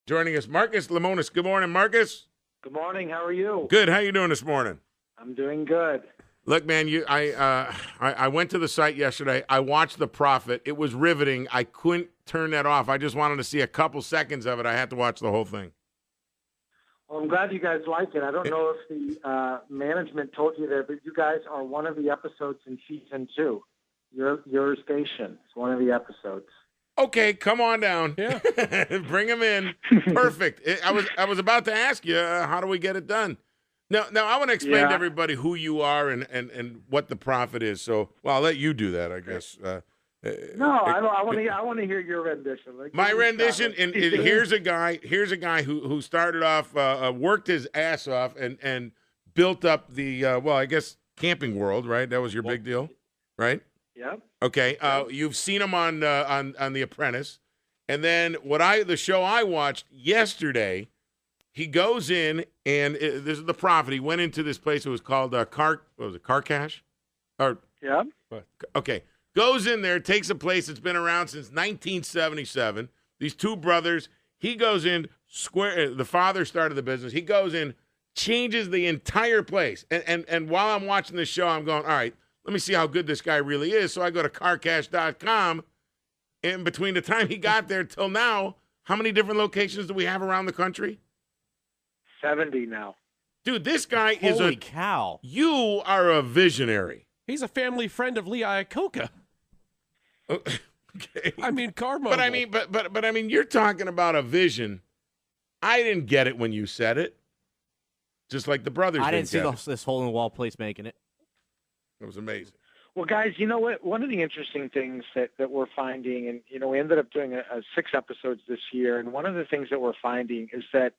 Joining us, Marcus Lemonis. Good morning, Marcus. Good morning. How are you? Good. How you doing this morning? I'm doing good. Look, man, I went to the site yesterday. I watched The Prophet. It was riveting. I couldn't turn that off. I just wanted to see a couple seconds of it. I had to watch the whole thing. Well, I'm glad you guys like it. I don't know if the management told you that, but you guys are one of the episodes in season 2. Your station is one of the episodes. Okay, come on down. Yeah. Bring him in. Perfect. I was about to ask you, how do we get it done? Now I want to explain to everybody who you are and what The Prophet is. So, well, I'll let you do that, I guess. I want to hear your rendition. My rendition, and here's a guy who started off, worked his ass off, and built up the I guess camping world, right? That was your big deal, right? Yeah. Okay. You've seen him on The Apprentice, and then the show I watched yesterday. He goes in, and this is The Prophet. He went into this place. It was called Car Cash? Yeah. Okay. Goes in there, takes a place that's been around since 1977. These two brothers. He goes in, the father started the business. He goes in, changes the entire place. And while I'm watching this show, I'm going, all right, let me see how good this guy really is. So I go to carcash.com, and between the time he got there till now, how many different locations do we have around the country? 70 now. Dude, this guy is Holy cow. You are a visionary. He's a family friend of Lee Iacocca. Okay. I mean, car mobile. But I mean, you're talking about a vision. I didn't get it when you said it. Just like the brothers I didn't see get this hole-in-the-wall place making it. It was amazing. Well, guys, you know what? One of the interesting things that we're finding, and, we ended up doing 6 episodes this year, and one of the things that we're finding is that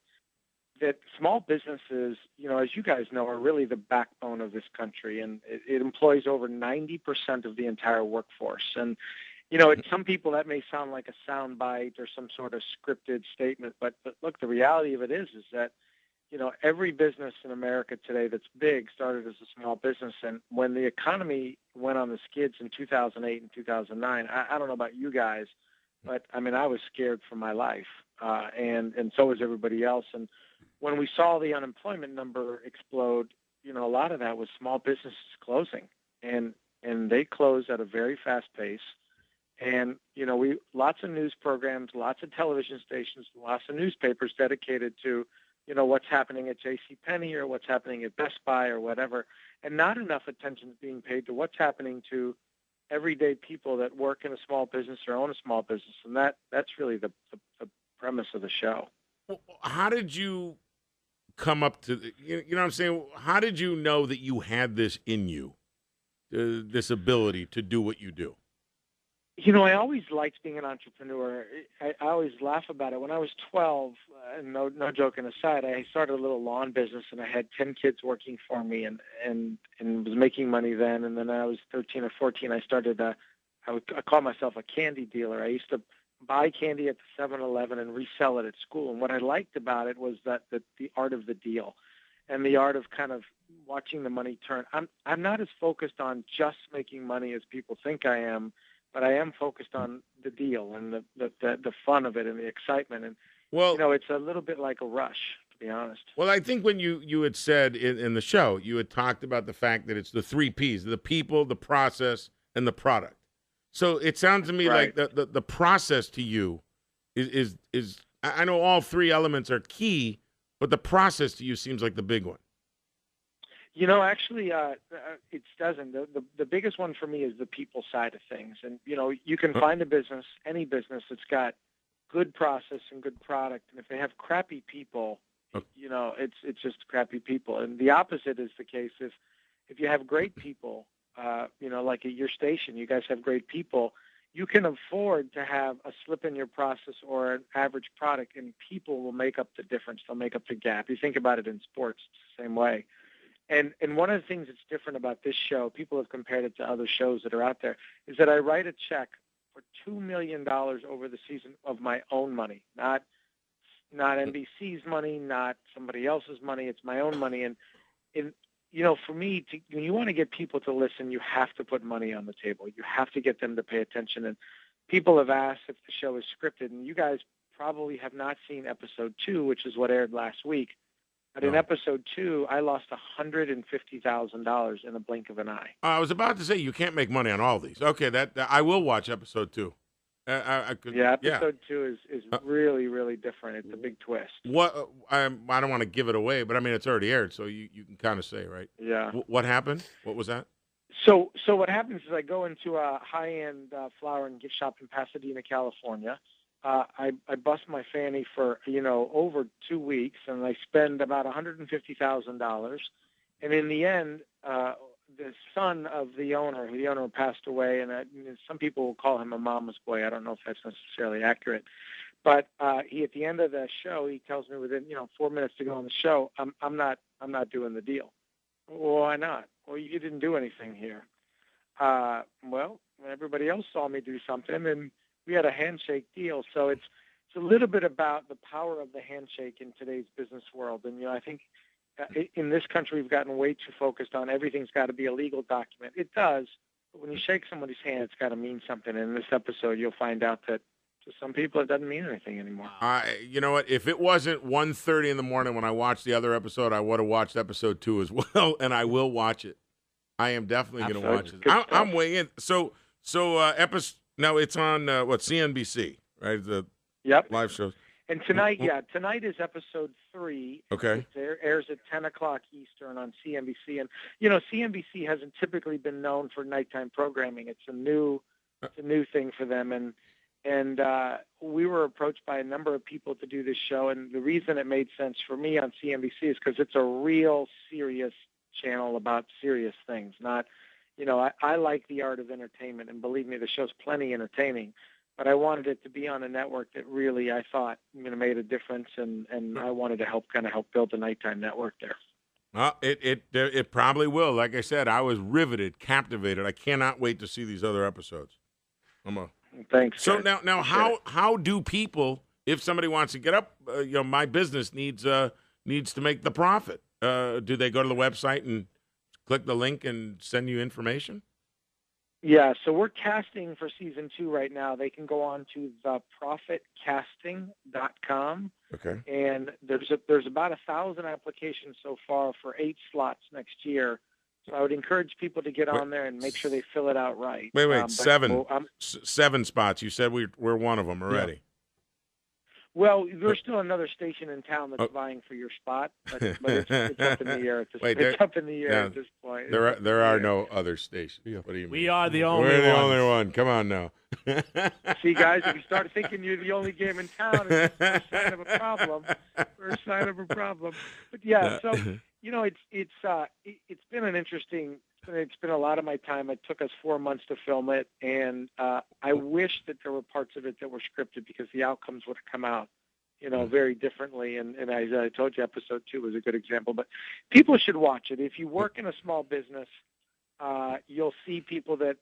small businesses, as you guys know, are really the backbone of this country, and it employs over 90% of the entire workforce. And, some people that may sound like a soundbite or some sort of scripted statement, but look, the reality of it is that, every business in America today that's big started as a small business. And when the economy went on the skids in 2008 and 2009, I don't know about you guys, but I mean, I was scared for my life, and so was everybody else. And when we saw the unemployment number explode, a lot of that was small businesses closing, and they closed at a very fast pace. And, lots of news programs, lots of television stations, lots of newspapers dedicated to, what's happening at JCPenney or what's happening at Best Buy or whatever, and not enough attention is being paid to what's happening to everyday people that work in a small business or own a small business. And that's really the premise of the show. Well, how did you come up to, you know what I'm saying? How did you know that you had this in you, this ability to do what you do? I always liked being an entrepreneur. I always laugh about it. When I was 12, no joking aside, I started a little lawn business, and I had 10 kids working for me, and was making money then. And then I was 13 or 14. I started I call myself a candy dealer. I used to buy candy at the 7-Eleven and resell it at school. And what I liked about it was that the art of the deal, and the art of kind of watching the money turn. I'm not as focused on just making money as people think I am, but I am focused on the deal and the fun of it and the excitement. And, it's a little bit like a rush, to be honest. Well, I think when you had said in the show, you had talked about the fact that it's the 3 Ps, the people, the process, and the product. So it sounds to me like the process to you is I know all 3 elements are key, but the process to you seems like the big one. Actually, it doesn't. The biggest one for me is the people side of things. And, you can find a business, any business that's got good process and good product. And if they have crappy people, it's just crappy people. And the opposite is the case. If you have great people, like at your station, you guys have great people, you can afford to have a slip in your process or an average product, and people will make up the difference. They'll make up the gap. You think about it in sports, it's the same way. And one of the things that's different about this show, people have compared it to other shows that are out there, is that I write a check for $2 million over the season of my own money, not NBC's money, not somebody else's money. It's my own money. And for me, when you want to get people to listen, you have to put money on the table. You have to get them to pay attention. And people have asked if the show is scripted, and you guys probably have not seen episode 2, which is what aired last week. But in No. episode 2, I lost $150,000 in a blink of an eye. I was about to say you can't make money on all these. Okay, that I will watch episode 2. Episode 2 is really, really different. It's a big twist. What I don't want to give it away, but I mean it's already aired, so you can kind of say, right? Yeah. What happened? What was that? So what happens is I go into a high-end flower and gift shop in Pasadena, California. I bust my fanny for over 2 weeks, and I spend about $150,000. And in the end, the son of the owner passed away, and some people will call him a mama's boy. I don't know if that's necessarily accurate, but he at the end of the show, he tells me within 4 minutes to go on the show, I'm not doing the deal. Well, why not? Well, you didn't do anything here. Well, everybody else saw me do something, and we had a handshake deal. So it's a little bit about the power of the handshake in today's business world. And I think in this country we've gotten way too focused on everything's got to be a legal document. It does, but when you shake somebody's hand, it's got to mean something. And in this episode, you'll find out that to some people it doesn't mean anything anymore. You know what? If it wasn't 1:30 in the morning when I watched the other episode, I would have watched episode 2 as well, and I will watch it. I am definitely going to watch it. I'm way in. So episode. No, it's on CNBC, right? The live shows. And tonight is episode 3. Okay. It airs at 10 o'clock Eastern on CNBC. And CNBC hasn't typically been known for nighttime programming. It's a new thing for them. And we were approached by a number of people to do this show. And the reason it made sense for me on CNBC is because it's a real serious channel about serious things, not. I like the art of entertainment, and believe me, the show's plenty entertaining, but I wanted it to be on a network that really, I thought, made a difference, and I wanted to help build the nighttime network there. Well, it probably will. Like I said, I was riveted, captivated. I cannot wait to see these other episodes. Thanks. So now, how do people, if somebody wants to get up, my business needs to make the profit. Do they go to the website and click the link and send you information? Yeah, so we're casting for season 2 right now. They can go on to theprofitcasting.com. Okay. And there's about 1,000 applications so far for 8 slots next year. So I would encourage people to get on there and make sure they fill it out right. Wait, 7. 7 spots. You said we're one of them already. Yeah. Well, there's still another station in town that's vying for your spot, but it's up in the air at this point. It's up in the air at this point. There are no other stations. What do you mean? We are the only We're the only one. Come on now. See, guys, if you start thinking you're the only game in town, it's the first sign of a problem. But yeah, so it's been an interesting. It's been a lot of my time. It took us 4 months to film it, and I wish that there were parts of it that were scripted because the outcomes would have come out, very differently. And as I told you, episode 2 was a good example. But people should watch it. If you work in a small business, you'll see people that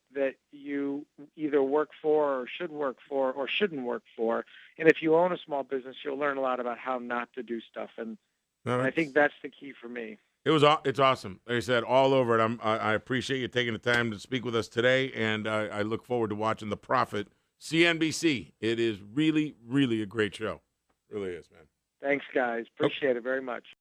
you either work for or should work for or shouldn't work for. And if you own a small business, you'll learn a lot about how not to do stuff. And I think that's the key for me. It's awesome. Like I said, all over it. I appreciate you taking the time to speak with us today, and I look forward to watching The Profit, CNBC. It is really, really a great show. It really is, man. Thanks, guys. Appreciate it very much.